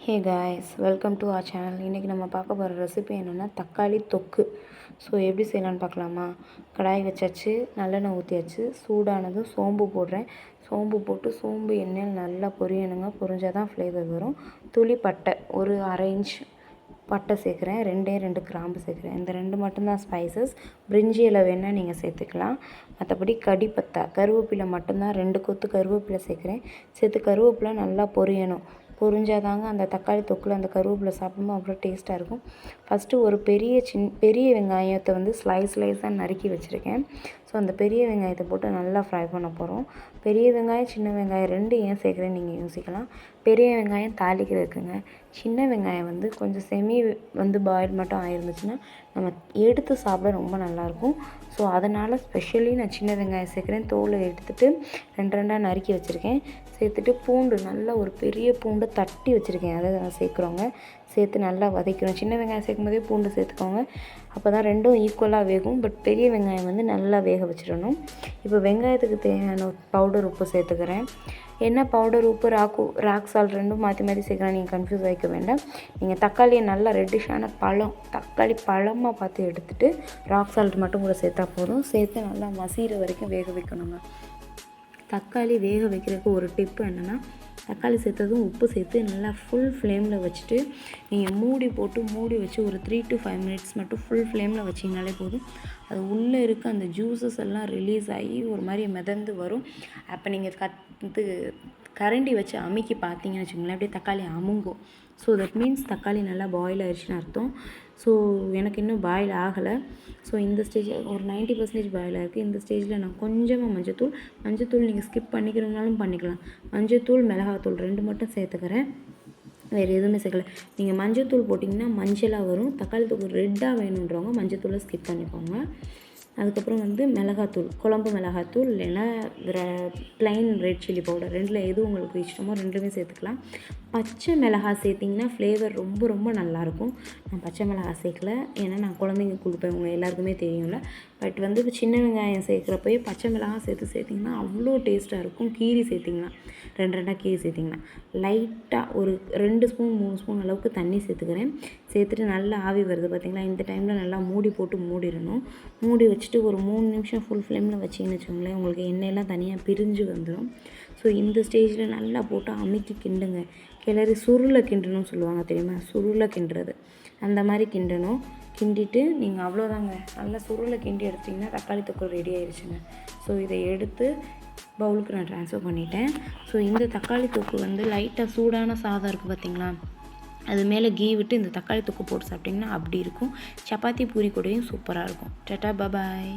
Hey guys, welcome to our channel. இன்றைக்கி நம்ம பார்க்க போகிற ரெசிபி என்னென்னா தக்காளி தொக்கு. ஸோ எப்படி செய்யலான்னு பார்க்கலாமா? கடாய் வச்சாச்சு, நல்லெண்ணெய் ஊற்றியாச்சு. சூடானதும் சோம்பு போடுறேன். சோம்பு போட்டு சோம்பு எண்ணெயில் நல்லா பொரியணுங்க. பொரிஞ்சால் தான் ஃப்ளேவர் வரும். துளி பட்டை ஒரு 1/2 இன்ச் பட்டை சேர்க்குறேன். 2 கிராம்பு சேர்க்குறேன். இந்த 2 மட்டும்தான் ஸ்பைசஸ். பிரிஞ்சி இலை வேணால் நீங்கள் சேர்த்துக்கலாம். மற்றபடி கடிப்பத்தா கருவேப்பிலை மட்டும்தான் 2 கொத்து கருவேப்பிலை சேர்க்குறேன். சேர்த்து கருவேப்பிலை நல்லா பொரியணும். பொரிஞ்சாதாங்க அந்த தக்காளி தொக்கில் அந்த கருவேப்பிலை சாப்பிடும்போது அவ்வளோ டேஸ்ட்டாக இருக்கும். ஃபஸ்ட்டு ஒரு பெரிய வெங்காயத்தை வந்து ஸ்லைஸாக நறுக்கி வச்சுருக்கேன். ஸோ அந்த பெரிய வெங்காயத்தை போட்டு நல்லா ஃப்ரை பண்ண போகிறோம். பெரிய வெங்காயம் சின்ன வெங்காயம் 2 ஏன் சேர்க்குறேன்னு நீங்கள் யோசிக்கலாம். பெரிய வெங்காயம் தாளிக்கிறதுக்குங்க. சின்ன வெங்காயம் வந்து கொஞ்சம் பாயில் மட்டும் ஆயிருந்துச்சுன்னா நம்ம எடுத்து சாப்பிட ரொம்ப நல்லாயிருக்கும். ஸோ அதனால் ஸ்பெஷலி நான் சின்ன வெங்காயம் சேர்க்குறேன். தோலை எடுத்துகிட்டு 2 நறுக்கி வச்சுருக்கேன். சேர்த்துட்டு பூண்டு நல்லா ஒரு பெரிய பூண்டை தட்டி வச்சுருக்கேன். அதை நான் சேர்க்குறோங்க. சேர்த்து நல்லா வதக்கிறோம். சின்ன வெங்காயம் சேர்க்கும் போதே பூண்டு சேர்த்துக்கோங்க. அப்போ தான் 2ம் ஈக்குவலாக வேகும். பட் பெரிய வெங்காயம் வந்து நல்லா வேக வச்சிடணும். இப்போ வெங்காயத்துக்கு தேவையான பவுடர் உப்பு சேர்த்துக்கிறேன். என்ன பவுடர் உப்பு ராக் சால்ட் 2ம் மாற்றி சேர்க்குறேன். நீங்கள் கன்ஃபியூஸ் ஆகிக்க வேண்டாம். நீங்கள் தக்காளியை நல்லா ரெட்டிஷான தக்காளி பழமாக பார்த்து எடுத்துகிட்டு ராக் சால்ட் மட்டும் கூட சேர்த்தா போதும். சேர்த்து நல்லா மசிகிற வரைக்கும் வேக வைக்கணுங்க. தக்காளி வேக வைக்கிறதுக்கு ஒரு டிப்பு என்னென்னா, தக்காளி சேர்த்ததும் உப்பு சேர்த்து நல்லா ஃபுல் ஃப்ளேமில் வச்சுட்டு நீங்கள் மூடி வச்சு ஒரு 3 to 5 minutes மட்டும் ஃபுல் ஃப்ளேமில் வச்சிங்கனாலே போதும். அது உள்ளே இருக்க அந்த ஜூஸஸ் எல்லாம் ரிலீஸ் ஆகி ஒரு மாதிரி மிதந்து வரும். அப்போ நீங்கள் கரண்டி வச்சு அமுக்கி பார்த்தீங்கன்னு வச்சுக்கோங்களேன், அப்படியே தக்காளி அமுங்கும். ஸோ தட் மீன்ஸ் தக்காளி நல்லா பாயில் ஆயிடுச்சுன்னு அர்த்தம். ஸோ எனக்கு இன்னும் பாயில் ஆகலை. ஸோ இந்த ஸ்டேஜ் ஒரு 90% பாயில் ஆகிருக்கு. இந்த ஸ்டேஜில் நான் கொஞ்சமாக மஞ்சத்தூள் நீங்கள் ஸ்கிப் பண்ணிக்கிறதுனாலும் பண்ணிக்கலாம். மஞ்சத்தூள் மிளகாத்தூள் 2 மட்டும் சேர்த்துக்கிறேன். வேறு எதுவுமே சேர்க்கல. நீங்கள் மஞ்சத்தூள் போட்டிங்கன்னா மஞ்சளாக வரும். தக்காளி தூள் ரெட்டாக வேணுன்றவங்க மஞ்சத்தூளை ஸ்கிப் பண்ணிக்கோங்க. அதுக்கப்புறம் வந்து மிளகாத்தூள், குழம்பு மிளகாத்தூள் இல்லைன்னா ப்ளைன் ரெட் சில்லி பவுடர் 2ல் எது உங்களுக்கு இஷ்டமோ 2மே சேர்த்துக்கலாம். பச்சை மிளகாய் சேர்த்திங்கன்னா ஃப்ளேவர் ரொம்ப நல்லாயிருக்கும். நான் பச்சை மிளகாய் சேர்க்கல, ஏன்னா நான் குழந்தைங்க கொடுப்பேன், உங்கள் எல்லாருக்குமே தெரியும்ல. பட் வந்து சின்ன வெங்காயம் சேர்க்குறப்பயே பச்சை மிளகாய் சேர்த்திங்கன்னா அவ்வளோ டேஸ்ட்டாக இருக்கும். கீரி சேர்த்திங்கன்னா 2 கீரி சேர்த்திங்கன்னா லைட்டாக ஒரு 2 ஸ்பூன் 3 ஸ்பூன் அளவுக்கு தண்ணி சேர்த்துக்கிறேன். சேர்த்துட்டு நல்லா ஆவி வருது பார்த்திங்களா. இந்த டைமில் நல்லா மூடி போட்டு மூடிடணும். மூடி வச்சுட்டு ஒரு 3 நிமிஷம் ஃபுல் ஃப்ளேமில் வச்சிங்கன்னு வச்சுக்கோங்களேன், உங்களுக்கு எண்ணெயெல்லாம் தனியாக பிரிஞ்சு வந்துடும். ஸோ இந்த ஸ்டேஜில் நல்லா போட்டு அமுக்கி கிண்டுங்க. கிளறி சுருளை கிண்டணும்னு சொல்லுவாங்க தெரியுமா, சுருளை கிண்டுறது அந்த மாதிரி கிண்டணும். கிண்டிட்டு நீங்கள் அவ்வளோதாங்க, நல்லா சுருளை கிண்டி எடுத்திங்கன்னா தக்காளி தொக்கு ரெடி ஆயிடுச்சுங்க. ஸோ இதை எடுத்து பவுலுக்கு நான் ட்ரான்ஸ்ஃபர் பண்ணிட்டேன். ஸோ இந்த தக்காளி தொக்கு வந்து லைட்டாக சூடான சாதம் இருக்குது பார்த்திங்களா, அது மேலே கீ விட்டு இந்த தக்காளி தொக்கு போட்டு சாப்பிட்டிங்கன்னா அப்படி இருக்கும். சப்பாத்தி பூரி கூடயும் சூப்பராக இருக்கும். டாடா பாய்.